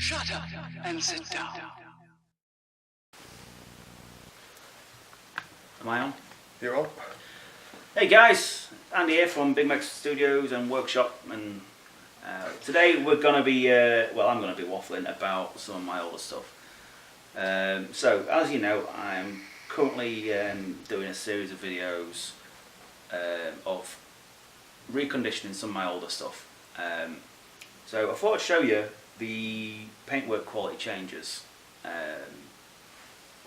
Shut up and sit down. Am I on? You're on. Hey guys, Andy here from Bigmeks Studios and Workshop, and today we're going to be, I'm going to be waffling about some of my older stuff. So, as you know, I'm currently doing a series of videos of reconditioning some of my older stuff. So I thought I'd show you the paintwork quality changes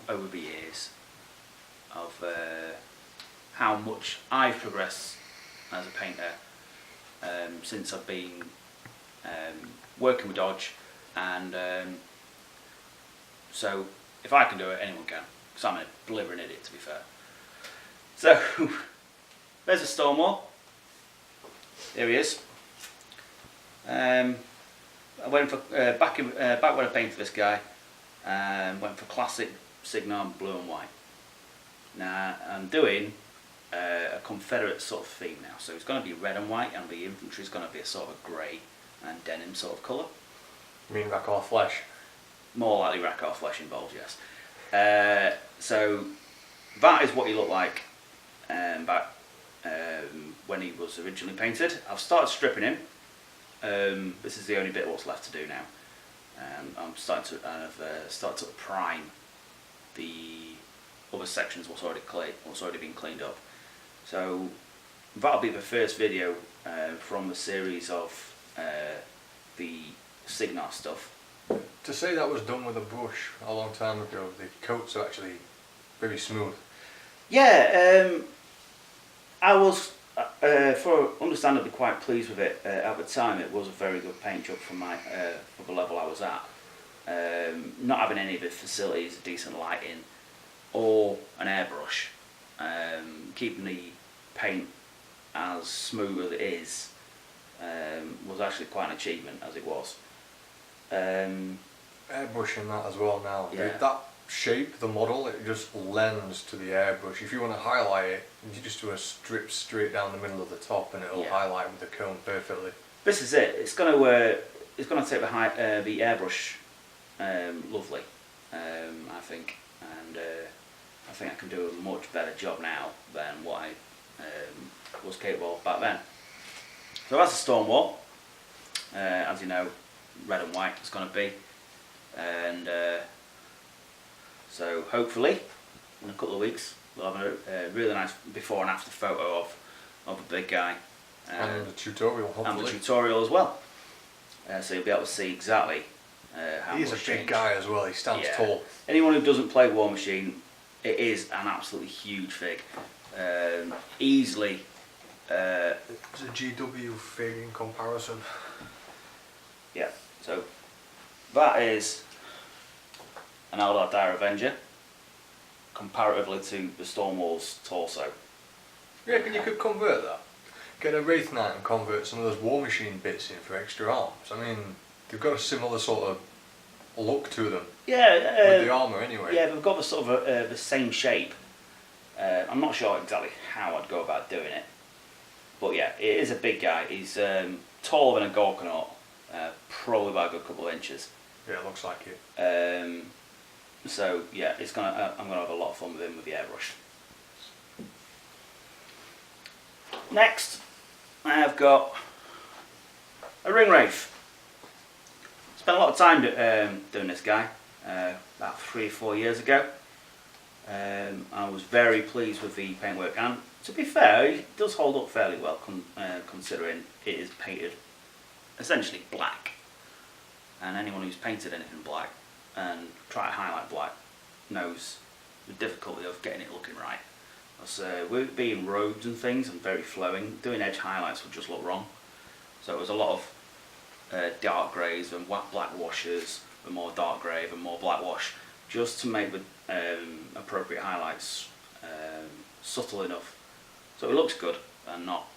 over the years of how much I've progressed as a painter since I've been working with Dodge, and so if I can do it, anyone can, because I'm a blithering idiot, to be fair. So there's a Stonewall. There he is. I went for back when I painted this guy, went for classic Signal blue and white. Now I'm doing a Confederate sort of theme now, so it's going to be red and white, and the infantry is going to be a sort of a grey and denim sort of colour. You mean Rackar flesh? More likely Rackar flesh involved, yes. So that is what he looked like back when he was originally painted. I've started stripping him. This is the only bit what's left to do now. I'm starting to start to prime the other sections what's already been cleaned up. So that'll be the first video from the series of the Signal stuff. To say that was done with a brush a long time ago, the coats are actually very smooth. Yeah, I was understandably quite pleased with it. At the time it was a very good paint job for the level I was at. Not having any of the facilities, decent lighting or an airbrush, keeping the paint as smooth as it is was actually quite an achievement, as it was. Airbrushing that as well now. Yeah. That shape, the model, it just lends to the airbrush. If you want to highlight it, you just do a strip straight down the middle of the top and it'll highlight with the cone perfectly. This is it. It's going to take the airbrush lovely, I think, and I think I can do a much better job now than what I was capable of back then. So that's the Stonewall. As you know, red and white it's going to be, and so hopefully in a couple of weeks we'll have a really nice before and after photo of the big guy, and the tutorial, hopefully. And the tutorial as well. So you'll be able to see exactly how He's a big guy as well, he stands tall. Anyone who doesn't play War Machine, it is an absolutely huge fig. Easily. It's a GW fig in comparison. Yeah, so that is an Eldar Dire Avenger comparatively to the Stonewall's torso. You reckon you could convert that? Get a Wraith Knight and convert some of those War Machine bits in for extra arms. I mean, they've got a similar sort of look to them. Yeah, with the armour anyway. Yeah, they've got the sort of the same shape. I'm not sure exactly how I'd go about doing it, but yeah, it is a big guy. He's taller than a Gorkanaut, probably by a good couple of inches. Yeah, it looks like it. So yeah, I'm gonna have a lot of fun with him with the airbrush. Next, I have got a Ring Wraith. Spent a lot of time doing this guy about 3 or 4 years ago. I was very pleased with the paintwork, and to be fair, it does hold up fairly well considering it is painted essentially black. And anyone who's painted anything black and try to highlight black knows the difficulty of getting it looking right. With it being robes and things and very flowing, doing edge highlights would just look wrong. So it was a lot of dark greys and black washes, and more dark grey and more black wash, just to make the appropriate highlights subtle enough so it looks good and not.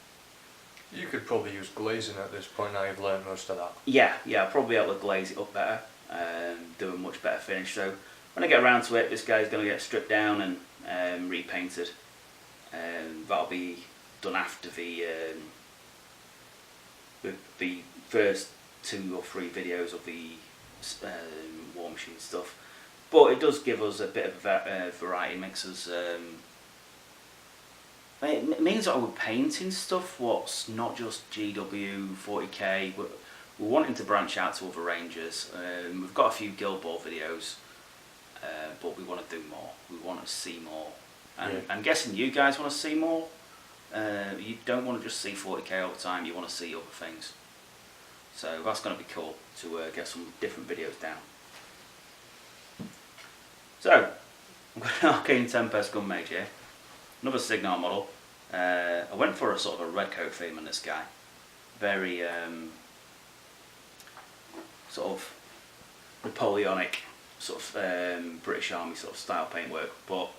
You could probably use glazing at this point now you've learned most of that. Yeah, I'll probably be able to glaze it up better, do a much better finish. So when I get around to it, this guy's going to get stripped down and repainted. That'll be done after the first 2 or 3 videos of the War Machine stuff, but it does give us a bit of variety. Makes us it means that we're painting stuff what's not just GW 40k. We're wanting to branch out to other ranges. We've got a few Guild Ball videos, but we want to do more. We want to see more. And Yeah. I'm guessing you guys want to see more. You don't want to just see 40k all the time, you want to see other things. So that's going to be cool to get some different videos down. So, I've got an Arcane Tempest Gun Mage here. Another Signar model. I went for a sort of a red coat theme on this guy. Very sort of Napoleonic, sort of British Army sort of style paintwork, but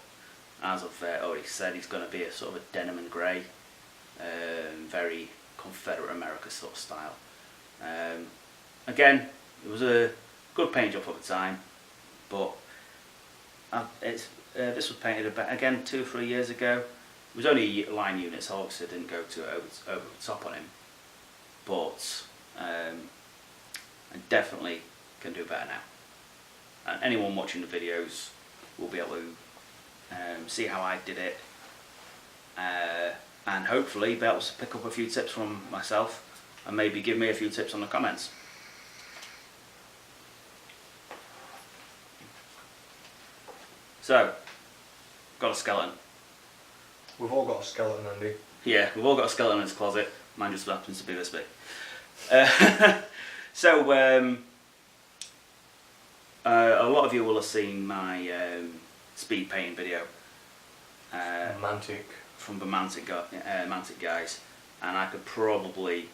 as I've already said, he's going to be a sort of a denim and grey, very Confederate America sort of style. Again, it was a good paint job for the time, but this was painted about, again, 2 or 3 years ago. It was only a line unit, so obviously I didn't go to over the top on him, but I definitely can do better now. And anyone watching the videos will be able to see how I did it, and hopefully be able to pick up a few tips from myself and maybe give me a few tips on the comments. So, got a skeleton. We've all got a skeleton, Andy. Yeah, we've all got a skeleton in his closet. Mine just happens to be this big. So, a lot of you will have seen my speed painting video. Romantic. From the Mantic guys, and I could probably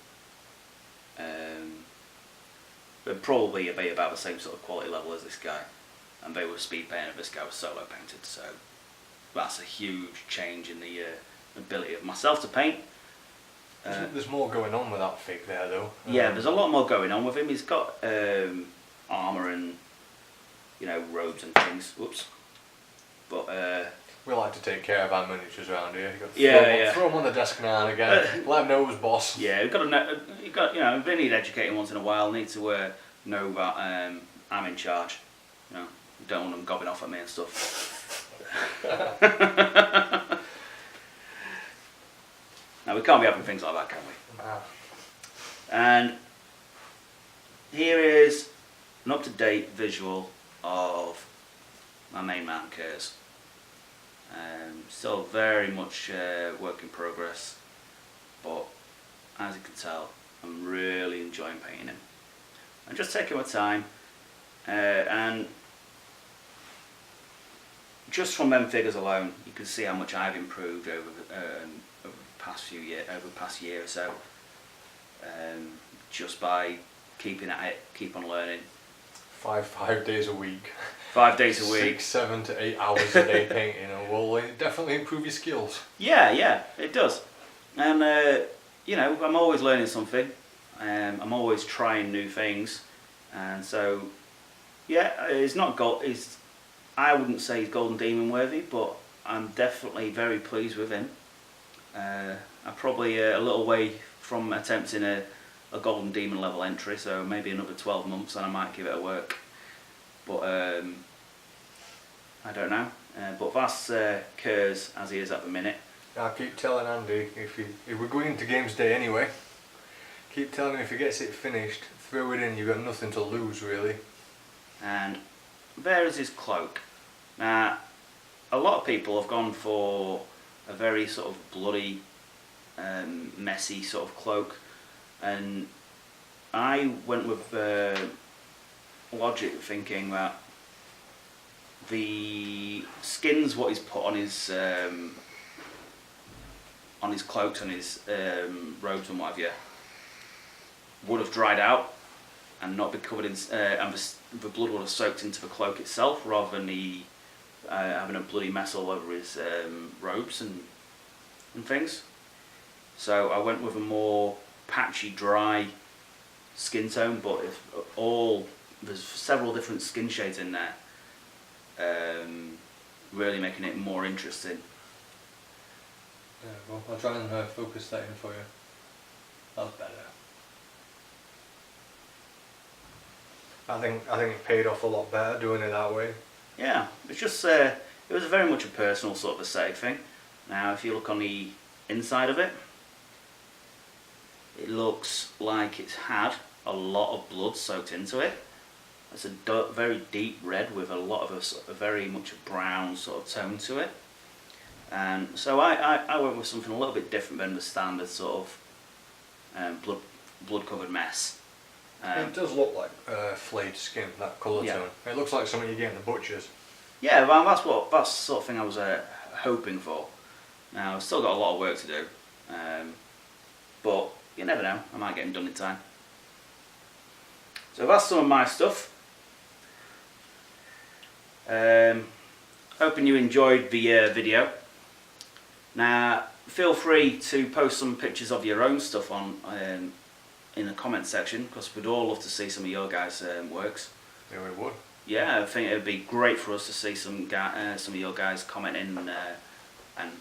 be about the same sort of quality level as this guy, and they were speed painted, this guy was solo painted, so that's a huge change in the ability of myself to paint. There's more going on with that fig there though. Yeah, there's a lot more going on with him. He's got armour and, you know, robes and things. Whoops. But we like to take care of our miniatures around here. Throw them on the desk now and again. Let them know who's boss. Yeah, you've got to know. You know, they need educating once in a while. Need to know that I'm in charge. You know, you don't want them gobbing off at me and stuff. Now we can't be having things like that, can we? Nah. And here is an up-to-date visual of my main man Kers. Still very much work in progress, but as you can tell, I'm really enjoying painting him. I'm just taking my time, and just from them figures alone, you can see how much I've improved over the past year or so. Just by keeping at it, keep on learning. 5 days a week. 5 days a week. 6, 7 to 8 hours a day painting, and will definitely improve your skills. Yeah, it does. And you know, I'm always learning something. I'm always trying new things, and so yeah, it's not gold. I wouldn't say he's Golden Demon worthy, but I'm definitely very pleased with him. I'm probably a little way from attempting a Golden Demon level entry, so maybe another 12 months and I might give it a work. But I don't know. But that's Kers as he is at the minute. I keep telling Andy, if we're going into games day anyway, keep telling him if he gets it finished, throw it in, you've got nothing to lose really. And there is his cloak. Now, a lot of people have gone for a very sort of bloody, messy sort of cloak, and I went with logic, thinking that the skins, what he's put on his cloaks and his robes and what have you, would have dried out and not be covered in, and the blood would have soaked into the cloak itself, rather than the having a bloody mess all over his robes and things. So I went with a more patchy, dry skin tone, but there's several different skin shades in there, really making it more interesting. Yeah, well, I'll try and focus that in for you. That's better. I think it paid off a lot better doing it that way. Yeah, it's just it was very much a personal sort of aesthetic thing. Now, if you look on the inside of it, it looks like it's had a lot of blood soaked into it. It's a very deep red with a lot of a very much a brown sort of tone to it. And so I went with something a little bit different than the standard sort of blood covered mess. It does look like flayed skin, that colour Yeah. tone. It looks like something you get in the butchers. Yeah, well, that's the sort of thing I was hoping for. Now, I've still got a lot of work to do, but you never know, I might get them done in time. So that's some of my stuff. Hoping you enjoyed the video. Now, feel free to post some pictures of your own stuff on in the comment section, because we'd all love to see some of your guys' works. Yeah, we would. Yeah, I think it would be great for us to see some of your guys commenting and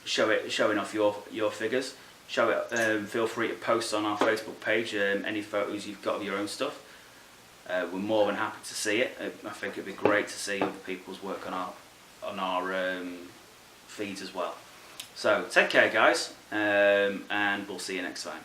showing off your figures. Show it. Feel free to post on our Facebook page any photos you've got of your own stuff. We're more than happy to see it. I think it'd be great to see other people's work on our feeds as well. So take care, guys, and we'll see you next time.